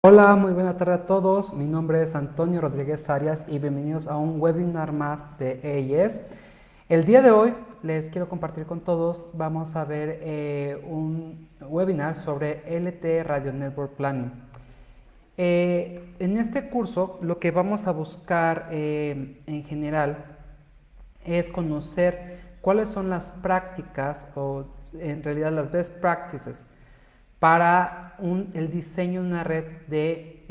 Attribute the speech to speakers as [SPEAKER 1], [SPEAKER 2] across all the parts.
[SPEAKER 1] Hola, muy buena tarde a todos. Mi nombre es Antonio Rodríguez Arias y bienvenidos a un webinar más de AES. El día de hoy les quiero compartir con todos, vamos a ver un webinar sobre LTE Radio Network Planning. En este curso lo que vamos a buscar en general es conocer cuáles son las prácticas o en realidad las best practices para el diseño de una red de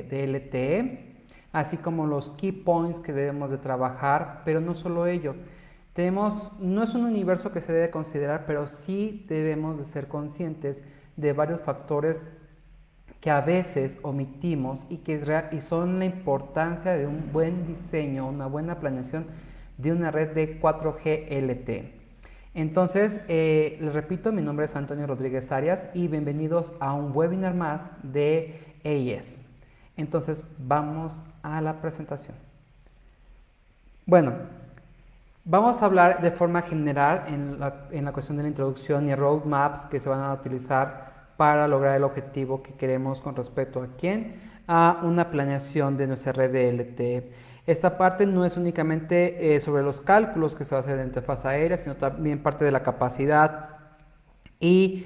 [SPEAKER 1] LTE, así como los key points que debemos de trabajar, pero no solo ello. No es un universo que se debe considerar, pero sí debemos de ser conscientes de varios factores que a veces omitimos y son la importancia de un buen diseño, una buena planeación de una red de 4G LTE. Entonces, les repito, mi nombre es Antonio Rodríguez Arias y bienvenidos a un webinar más de AES. Entonces, vamos a la presentación. Bueno, vamos a hablar de forma general en la cuestión de la introducción y roadmaps que se van a utilizar para lograr el objetivo que queremos con respecto a quién, a una planeación de nuestra red de LTE. Esta parte no es únicamente sobre los cálculos que se va a hacer en la interfaz aérea, sino también parte de la capacidad y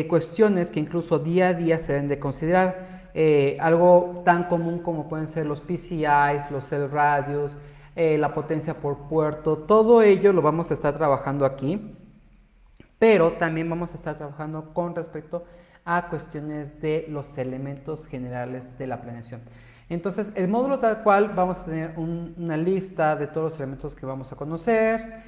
[SPEAKER 1] cuestiones que incluso día a día se deben de considerar. Algo tan común como pueden ser los PCIs, los cell radios, la potencia por puerto, todo ello lo vamos a estar trabajando aquí, pero también vamos a estar trabajando con respecto a cuestiones de los elementos generales de la planeación. Entonces, el módulo tal cual vamos a tener una lista de todos los elementos que vamos a conocer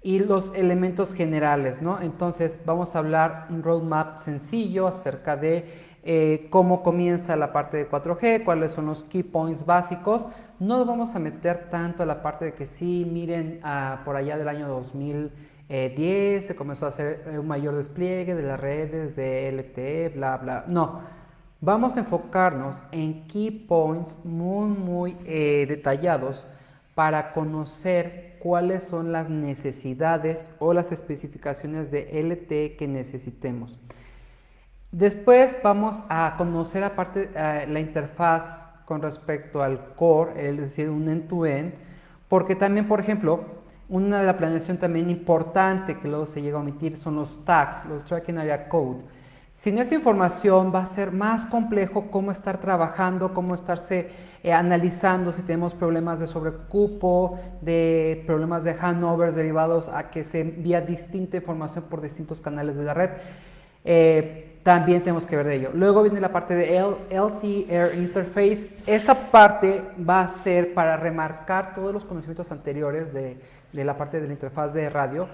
[SPEAKER 1] y los elementos generales, ¿no? Entonces, vamos a hablar un roadmap sencillo acerca de cómo comienza la parte de 4G, cuáles son los key points básicos. No vamos a meter tanto a la parte de que sí, miren, por allá del año 2010 se comenzó a hacer un mayor despliegue de las redes de LTE, bla, bla. No, vamos a enfocarnos en key points muy detallados para conocer cuáles son las necesidades o las especificaciones de LTE que necesitemos. Después vamos a conocer aparte la interfaz con respecto al core, es decir, un end-to-end, porque también, por ejemplo, una de la planeación también importante que luego se llega a omitir son los tags, los Tracking Area Code. Sin esa información va a ser más complejo cómo estar trabajando, cómo estarse analizando si tenemos problemas de sobrecupo, de problemas de handovers derivados a que se envía distinta información por distintos canales de la red. También tenemos que ver de ello. Luego viene la parte de LTE Air Interface. Esta parte va a ser para remarcar todos los conocimientos anteriores de la parte de la interfaz de radio,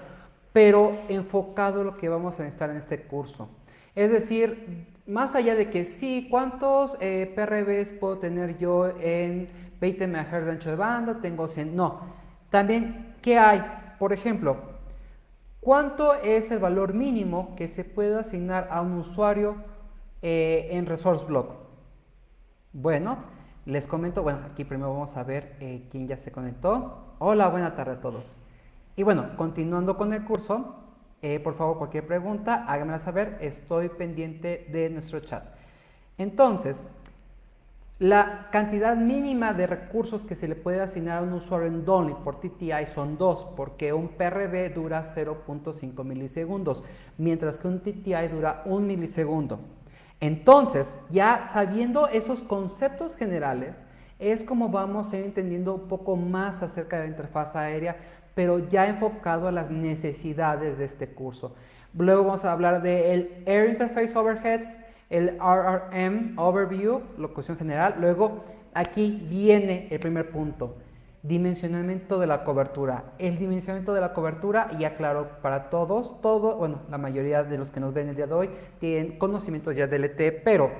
[SPEAKER 1] pero enfocado a lo que vamos a necesitar en este curso. Es decir, más allá de que sí, ¿cuántos PRBs puedo tener yo en 20 MHz de ancho de banda? Tengo 100. No. También, ¿qué hay? Por ejemplo, ¿cuánto es el valor mínimo que se puede asignar a un usuario en Resource Block? Bueno, les comento, bueno, aquí primero vamos a ver quién ya se conectó. Hola, buena tarde a todos. Y bueno, continuando con el curso, por favor, cualquier pregunta, háganmela saber, estoy pendiente de nuestro chat. Entonces, la cantidad mínima de recursos que se le puede asignar a un usuario en downlink por TTI son 2, porque un PRB dura 0.5 milisegundos, mientras que un TTI dura 1 milisegundo. Entonces, ya sabiendo esos conceptos generales, es como vamos a ir entendiendo un poco más acerca de la interfaz aérea, pero ya enfocado a las necesidades de este curso. Luego vamos a hablar del Air Interface Overheads, el RRM Overview, locución general. Luego aquí viene el primer punto, dimensionamiento de la cobertura. El dimensionamiento de la cobertura, y aclaro para todos, bueno, la mayoría de los que nos ven el día de hoy tienen conocimientos ya de LTE, pero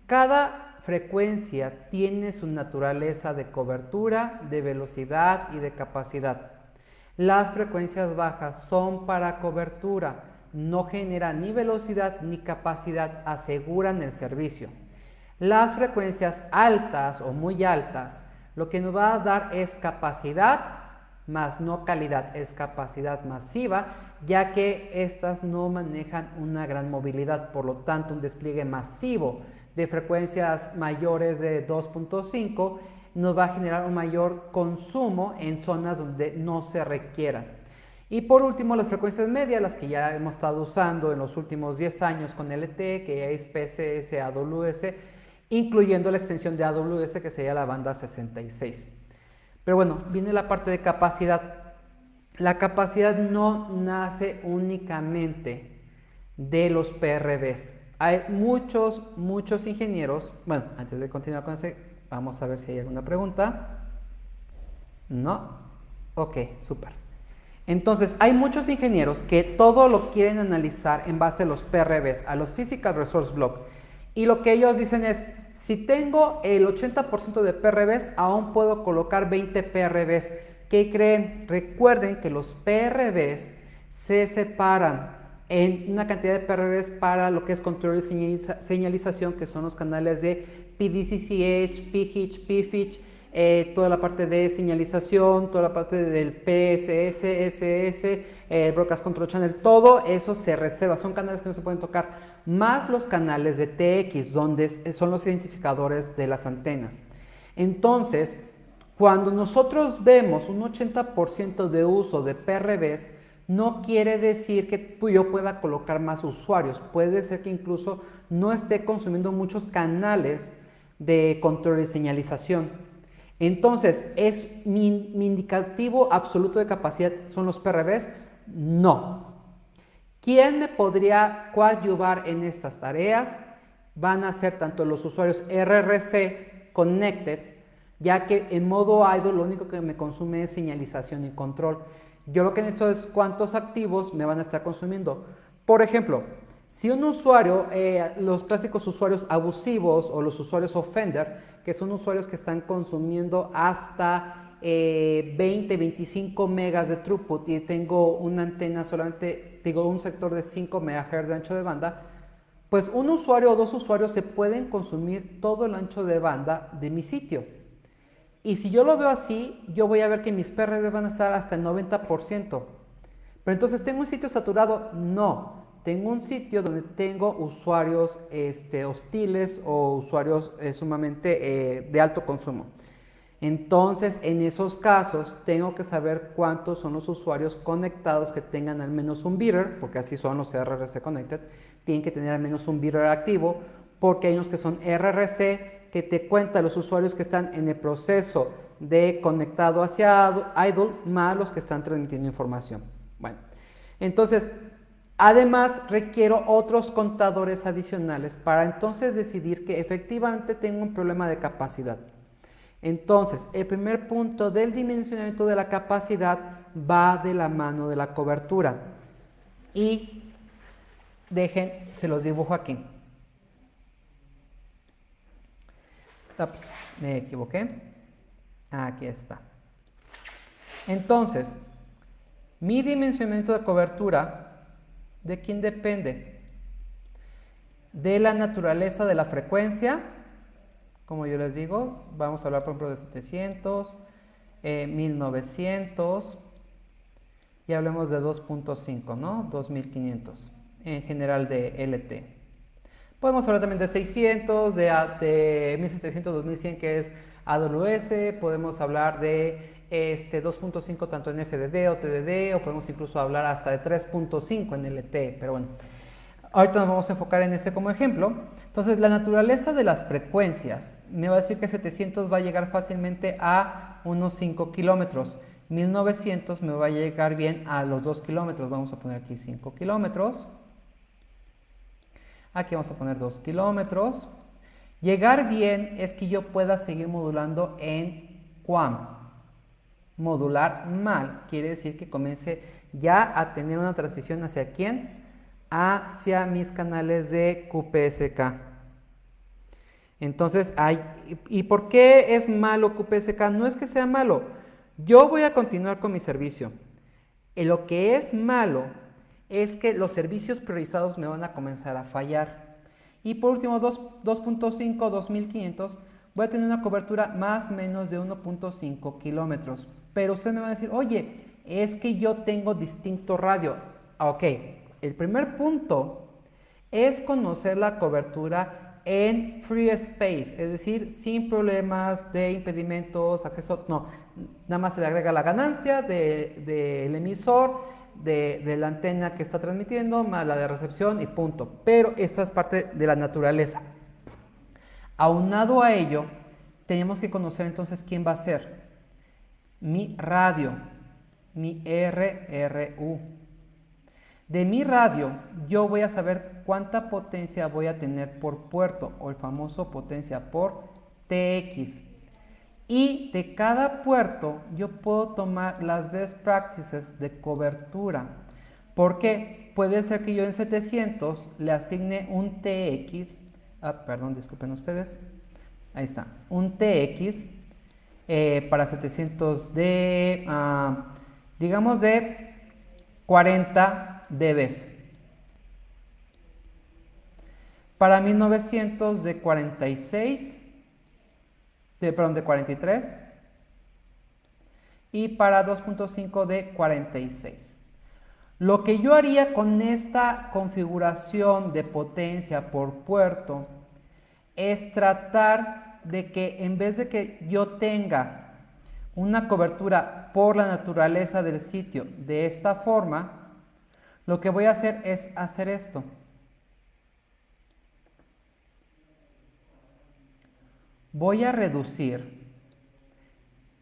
[SPEAKER 1] cada frecuencia tiene su naturaleza de cobertura, de velocidad y de capacidad. Las frecuencias bajas son para cobertura, no generan ni velocidad ni capacidad, aseguran el servicio. Las frecuencias altas o muy altas, lo que nos va a dar es capacidad, más no calidad, es capacidad masiva, ya que estas no manejan una gran movilidad, por lo tanto un despliegue masivo de frecuencias mayores de 2.5, nos va a generar un mayor consumo en zonas donde no se requieran. Y por último, las frecuencias medias, las que ya hemos estado usando en los últimos 10 años con LTE, que es PCS, AWS, incluyendo la extensión de AWS, que sería la banda 66. Pero bueno, viene la parte de capacidad. La capacidad no nace únicamente de los PRBs. Hay muchos ingenieros. Bueno, antes de continuar con ese, vamos a ver si hay alguna pregunta. ¿No? Ok, súper. Entonces, hay muchos ingenieros que todo lo quieren analizar en base a los PRBs, a los Physical Resource Block. Y lo que ellos dicen es, si tengo el 80% de PRBs, aún puedo colocar 20 PRBs. ¿Qué creen? Recuerden que los PRBs se separan en una cantidad de PRBs para lo que es control y señalización, que son los canales de PDCCH, PHITch, PFITch, toda la parte de señalización, toda la parte del PSS, SS, Broadcast Control Channel, todo eso se reserva, son canales que no se pueden tocar, más los canales de TX, donde son los identificadores de las antenas. Entonces, cuando nosotros vemos un 80% de uso de PRBs, no quiere decir que yo pueda colocar más usuarios, puede ser que incluso no esté consumiendo muchos canales de control y señalización. Entonces, ¿es mi indicativo absoluto de capacidad son los PRBs? No. ¿Quién me podría coadyuvar en estas tareas? Van a ser tanto los usuarios RRC Connected, ya que en modo idle lo único que me consume es señalización y control. Yo lo que necesito es cuántos activos me van a estar consumiendo. Por ejemplo, si un usuario, los clásicos usuarios abusivos o los usuarios offender, que son usuarios que están consumiendo hasta 20, 25 megas de throughput y tengo una antena solamente, digo, un sector de 5 MHz de ancho de banda, pues un usuario o dos usuarios se pueden consumir todo el ancho de banda de mi sitio. Y si yo lo veo así, yo voy a ver que mis PRD van a estar hasta el 90%. Pero entonces, ¿tengo un sitio saturado? No. Tengo un sitio donde tengo usuarios hostiles o usuarios sumamente de alto consumo. Entonces, en esos casos, tengo que saber cuántos son los usuarios conectados que tengan al menos un beater, porque así son los RRC Connected, tienen que tener al menos un beater activo, porque hay unos que son RRC que te cuenta los usuarios que están en el proceso de conectado hacia idle, más los que están transmitiendo información. Bueno, entonces, además requiero otros contadores adicionales para entonces decidir que efectivamente tengo un problema de capacidad. Entonces, el primer punto del dimensionamiento de la capacidad va de la mano de la cobertura. Y dejen, se los dibujo aquí. Ups, me equivoqué. Aquí está. Entonces, mi dimensionamiento de cobertura, ¿de quién depende? De la naturaleza de la frecuencia. Como yo les digo, vamos a hablar por ejemplo de 700, 1900 y hablemos de 2.5, ¿no? 2500 en general de LT. Podemos hablar también de 600, de 1700, 2100 que es AWS, podemos hablar de 2.5 tanto en FDD o TDD, o podemos incluso hablar hasta de 3.5 en LT, pero bueno. Ahorita nos vamos a enfocar en este como ejemplo. Entonces, la naturaleza de las frecuencias me va a decir que 700 va a llegar fácilmente a unos 5 kilómetros. 1900 me va a llegar bien a los 2 kilómetros. Vamos a poner aquí 5 kilómetros. Aquí vamos a poner 2 kilómetros. Llegar bien es que yo pueda seguir modulando en QAM. Modular mal quiere decir que comience ya a tener una transición hacia quién? Hacia mis canales de QPSK. Entonces, ¿y por qué es malo QPSK? No es que sea malo. Yo voy a continuar con mi servicio. Lo que es malo es que los servicios priorizados me van a comenzar a fallar. Y por último, 2.5, 2500, voy a tener una cobertura más o menos de 1.5 kilómetros. Pero usted me va a decir, oye, es que yo tengo distinto radio. Ok, el primer punto es conocer la cobertura en free space, es decir, sin problemas de impedimentos, acceso, no, nada más se le agrega la ganancia del emisor, de la antena que está transmitiendo, más la de recepción y punto. Pero esta es parte de la naturaleza. Aunado a ello, tenemos que conocer entonces quién va a ser mi radio, mi RRU. De mi radio, yo voy a saber cuánta potencia voy a tener por puerto, o el famoso potencia por TX. Y de cada puerto, yo puedo tomar las best practices de cobertura. Porque puede ser que yo en 700 le asigne un TX, perdón, disculpen ustedes, ahí está, un TX para 700 de, digamos de 40 dBs. Para 1900 de 46, perdón, de 43. Y para 2.5 de 46. Lo que yo haría con esta configuración de potencia por puerto es tratar de que en vez de que yo tenga una cobertura por la naturaleza del sitio de esta forma, lo que voy a hacer es hacer esto. Voy a reducir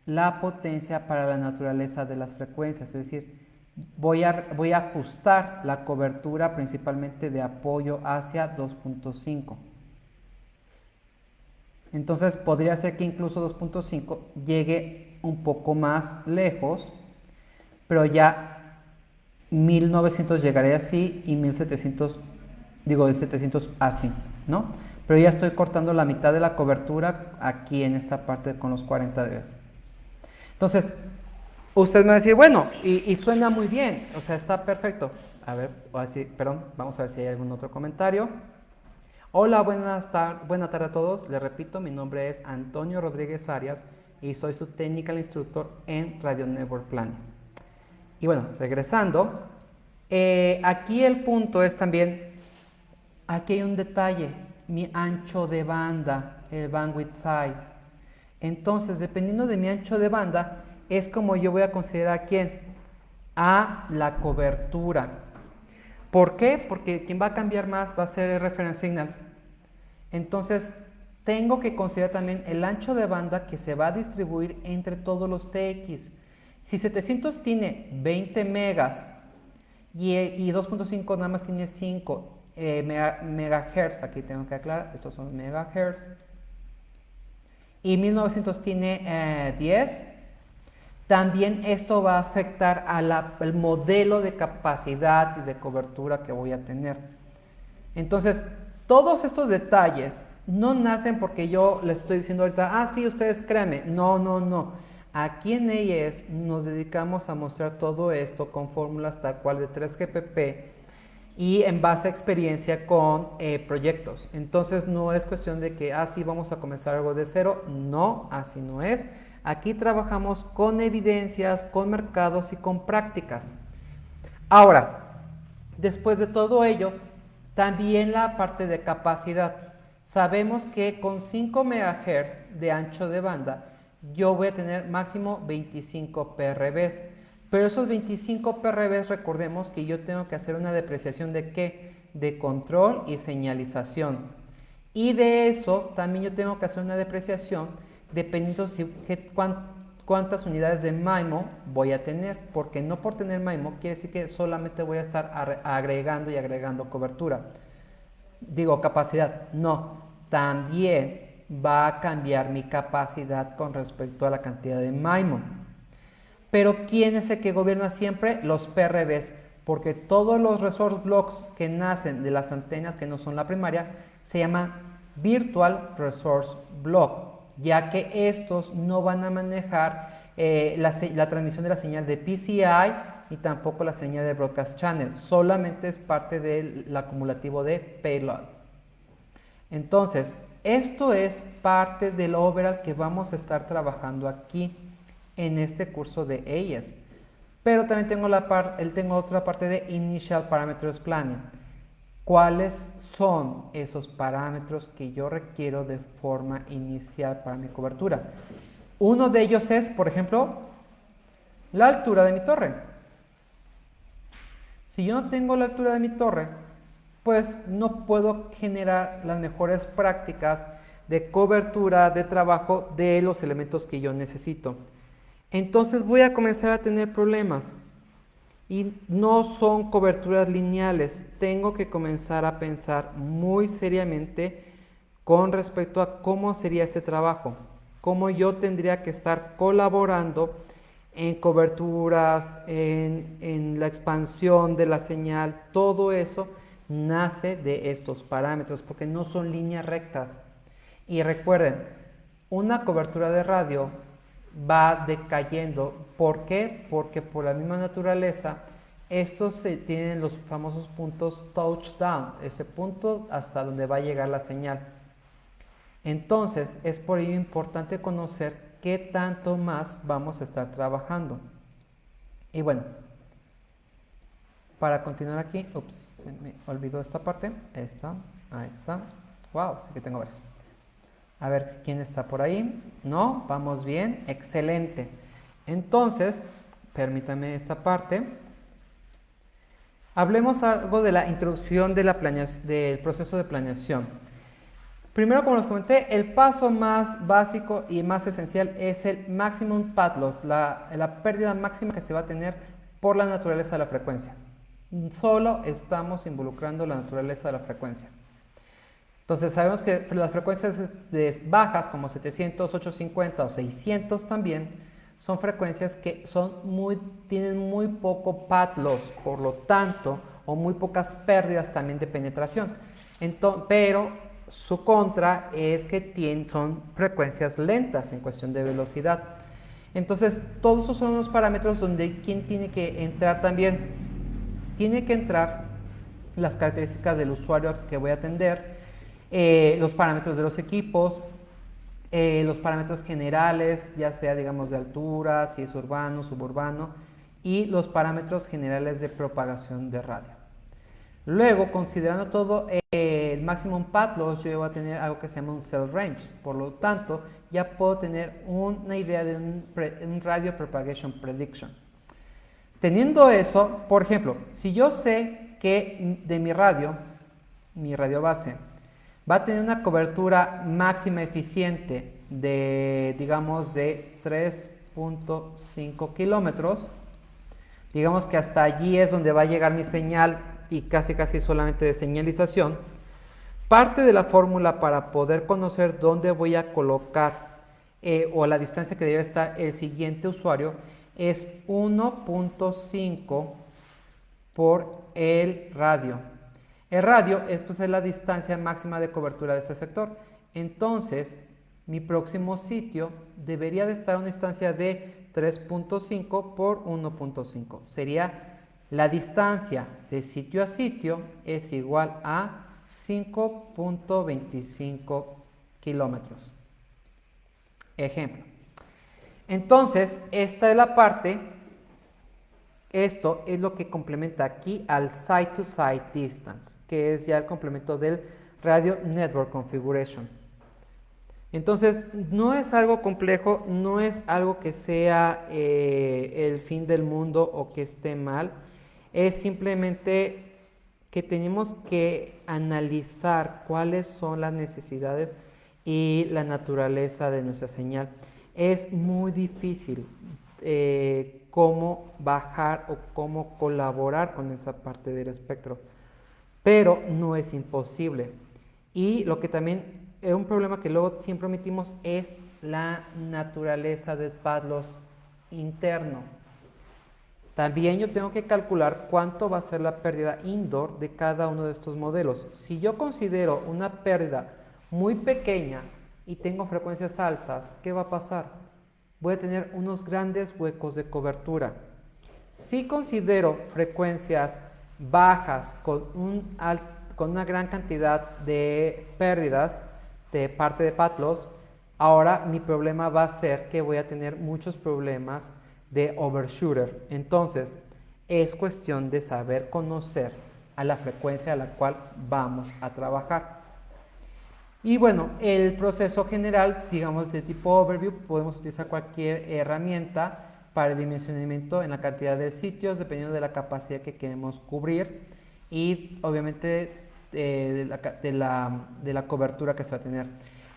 [SPEAKER 1] la potencia para la naturaleza de las frecuencias, es decir, voy a ajustar la cobertura principalmente de apoyo hacia 2.5. Entonces podría ser que incluso 2.5 llegue un poco más lejos, pero ya 1900 llegaré así y 1700, digo de 700 así, ¿no? Pero ya estoy cortando la mitad de la cobertura aquí en esta parte con los 40 dB. Entonces, usted me va a decir, bueno, y suena muy bien, o sea, está perfecto. A ver, perdón, vamos a ver si hay algún otro comentario. Hola, buena tarde a todos. Les repito, mi nombre es Antonio Rodríguez Arias y soy su Technical Instructor en Radio Network Planning. Y bueno, regresando, aquí el punto es también, aquí hay un detalle, mi ancho de banda, el bandwidth size. Entonces, dependiendo de mi ancho de banda, es como yo voy a considerar a quién, a la cobertura. ¿Por qué? Porque quien va a cambiar más va a ser el reference signal. Entonces, tengo que considerar también el ancho de banda que se va a distribuir entre todos los TX. Si 700 tiene 20 megas y 2.5 nada más tiene 5 megahertz, aquí tengo que aclarar, estos son megahertz, y 1900 tiene 10, también esto va a afectar al modelo de capacidad y de cobertura que voy a tener. Entonces, todos estos detalles no nacen porque yo les estoy diciendo ahorita, sí, ustedes créanme. No, no, no. Aquí en AES nos dedicamos a mostrar todo esto con fórmulas tal cual de 3GPP y en base a experiencia con proyectos. Entonces, no es cuestión de que, sí, vamos a comenzar algo de cero. No, así no es. Aquí trabajamos con evidencias, con mercados y con prácticas. Ahora, después de todo ello, también la parte de capacidad. Sabemos que con 5 MHz de ancho de banda, yo voy a tener máximo 25 PRBs. Pero esos 25 PRBs, recordemos que yo tengo que hacer una depreciación de ¿qué? De control y señalización. Y de eso también yo tengo que hacer una depreciación dependiendo cuántas unidades de MIMO voy a tener, porque no por tener MIMO quiere decir que solamente voy a estar agregando y agregando cobertura. Digo, capacidad, no, también va a cambiar mi capacidad con respecto a la cantidad de MIMO. Pero ¿quién es el que gobierna siempre? Los PRBs, porque todos los resource blocks que nacen de las antenas que no son la primaria se llaman Virtual Resource Block, ya que estos no van a manejar la transmisión de la señal de PCI y tampoco la señal de Broadcast Channel, solamente es parte del acumulativo de payload. Entonces, esto es parte del overall que vamos a estar trabajando aquí en este curso de AES. Pero también tengo otra parte de Initial Parameters Planning. cuáles son esos parámetros que yo requiero de forma inicial para mi cobertura. Uno de ellos es, por ejemplo, la altura de mi torre. Si yo no tengo la altura de mi torre, pues no puedo generar las mejores prácticas de cobertura de trabajo de los elementos que yo necesito. Entonces voy a comenzar a tener problemas. Y no son coberturas lineales. Tengo que comenzar a pensar muy seriamente con respecto a cómo sería este trabajo, cómo yo tendría que estar colaborando en coberturas, en la expansión de la señal. Todo eso nace de estos parámetros porque no son líneas rectas. Y recuerden, una cobertura de radio va decayendo. ¿Por qué? Porque por la misma naturaleza, estos tienen los famosos puntos touchdown, ese punto hasta donde va a llegar la señal. Entonces, es por ello importante conocer qué tanto más vamos a estar trabajando. Y bueno, para continuar aquí, se me olvidó esta parte. Esta, ahí está. Wow, sí que tengo varios. A ver quién está por ahí. No, vamos bien, excelente. Entonces, permítame esta parte. Hablemos algo de la introducción de del proceso de planeación. Primero, como les comenté, el paso más básico y más esencial es el maximum path loss, la pérdida máxima que se va a tener por la naturaleza de la frecuencia. Solo estamos involucrando la naturaleza de la frecuencia. Entonces sabemos que las frecuencias bajas como 700, 850 o 600 también son frecuencias que tienen muy poco path loss, por lo tanto, o muy pocas pérdidas también de penetración. Pero su contra es que son frecuencias lentas en cuestión de velocidad. Entonces todos esos son los parámetros donde ¿quién tiene que entrar también? Tiene que entrar las características del usuario que voy a atender, los parámetros de los equipos, los parámetros generales, ya sea digamos de altura, si es urbano, suburbano, y los parámetros generales de propagación de radio. Luego, considerando todo el maximum path loss, yo voy a tener algo que se llama un cell range. Por lo tanto, ya puedo tener una idea de un radio propagation prediction. Teniendo eso, por ejemplo, si yo sé que de mi radio base, va a tener una cobertura máxima eficiente de, digamos, de 3.5 kilómetros. Digamos que hasta allí es donde va a llegar mi señal y casi solamente de señalización. Parte de la fórmula para poder conocer dónde voy a colocar o la distancia que debe estar el siguiente usuario es 1.5 por el radio. El radio es la distancia máxima de cobertura de este sector. Entonces, mi próximo sitio debería de estar a una distancia de 3.5 por 1.5. Sería la distancia de sitio a sitio es igual a 5.25 kilómetros. Ejemplo. Entonces, esta es la parte. Esto es lo que complementa aquí al site-to-site distance, que es ya el complemento del Radio Network Configuration. Entonces, no es algo complejo, no es algo que sea el fin del mundo o que esté mal. Es simplemente que tenemos que analizar cuáles son las necesidades y la naturaleza de nuestra señal. Es muy difícil cómo bajar o cómo colaborar con esa parte del espectro, pero no es imposible. Y lo que también es un problema que luego siempre omitimos es la naturaleza del path loss interno. También yo tengo que calcular cuánto va a ser la pérdida indoor de cada uno de estos modelos. Si yo considero una pérdida muy pequeña y tengo frecuencias altas, ¿qué va a pasar? Voy a tener unos grandes huecos de cobertura. Si considero frecuencias bajas con una gran cantidad de pérdidas de parte de path loss, ahora mi problema va a ser que voy a tener muchos problemas de overshooter. Entonces, es cuestión de saber conocer a la frecuencia a la cual vamos a trabajar. Y bueno, el proceso general, digamos de tipo overview, podemos utilizar cualquier herramienta para el dimensionamiento en la cantidad de sitios, dependiendo de la capacidad que queremos cubrir y obviamente de la cobertura que se va a tener.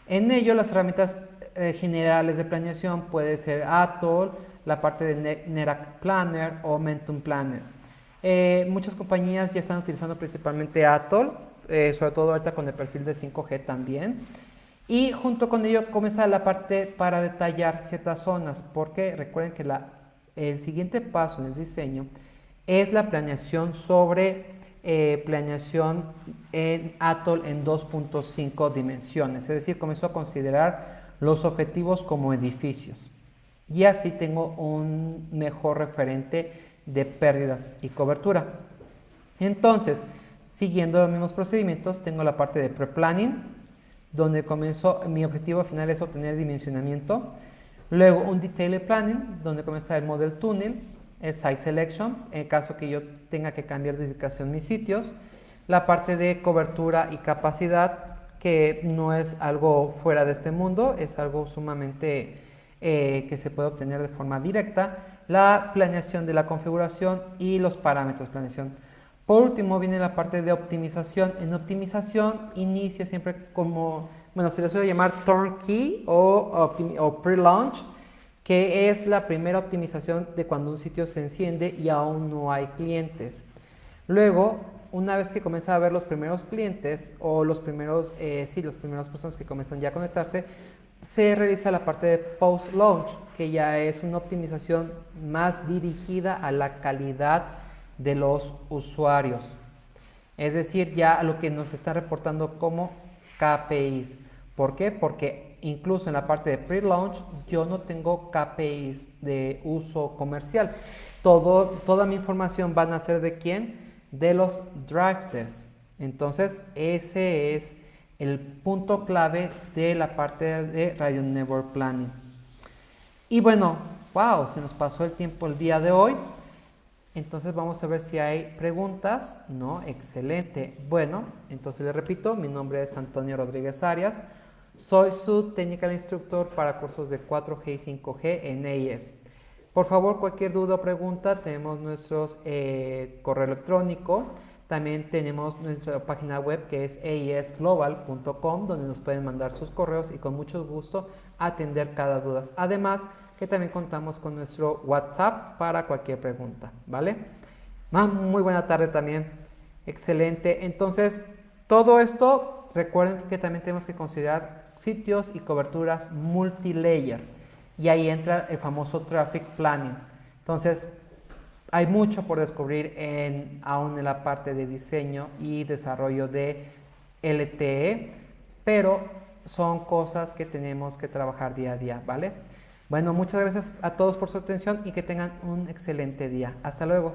[SPEAKER 1] En ello, las herramientas generales de planeación puede ser Atoll, la parte de Nerac Planner o Mentum Planner. Muchas compañías ya están utilizando principalmente Atoll, sobre todo ahorita con el perfil de 5G también. Y junto con ello comienza la parte para detallar ciertas zonas, porque recuerden que el siguiente paso en el diseño es la planeación sobre planeación en Atoll en 2.5 dimensiones, es decir, comenzó a considerar los objetivos como edificios. Y así tengo un mejor referente de pérdidas y cobertura. Entonces, siguiendo los mismos procedimientos, tengo la parte de pre-planning, donde comienzo, mi objetivo final es obtener dimensionamiento. Luego un detailed planning, donde comienza el model tunnel, el site selection, en caso que yo tenga que cambiar de ubicación mis sitios. La parte de cobertura y capacidad, que no es algo fuera de este mundo, es algo sumamente que se puede obtener de forma directa. La planeación de la configuración y los parámetros de planeación. Por último viene la parte de optimización. En optimización inicia siempre como, bueno, se le suele llamar turnkey o pre-launch, que es la primera optimización de cuando un sitio se enciende y aún no hay clientes. Luego, una vez que comienza a ver los primeros clientes o las primeras personas que comienzan ya a conectarse, se realiza la parte de post-launch, que ya es una optimización más dirigida a la calidad de los usuarios. Es decir, ya a lo que nos está reportando como KPIs. ¿Por qué? Porque incluso en la parte de pre-launch yo no tengo KPIs de uso comercial. Toda mi información van a ser ¿de quién? De los drive tests. Entonces, ese es el punto clave de la parte de Radio Network Planning. Y bueno, wow, se nos pasó el tiempo el día de hoy. Entonces vamos a ver si hay preguntas. No, excelente. Bueno, entonces les repito, mi nombre es Antonio Rodríguez Arias. Soy su Technical Instructor para cursos de 4G y 5G en AES. Por favor, cualquier duda o pregunta, tenemos nuestro correo electrónico. También tenemos nuestra página web que es aesglobal.com, donde nos pueden mandar sus correos y con mucho gusto atender cada duda. Además, que también contamos con nuestro WhatsApp para cualquier pregunta, ¿vale? Muy buena tarde también. Excelente. Entonces, todo esto, recuerden que también tenemos que considerar sitios y coberturas multilayer. Y ahí entra el famoso traffic planning. Entonces, hay mucho por descubrir aún en la parte de diseño y desarrollo de LTE, pero son cosas que tenemos que trabajar día a día, ¿vale? Bueno, muchas gracias a todos por su atención y que tengan un excelente día. Hasta luego.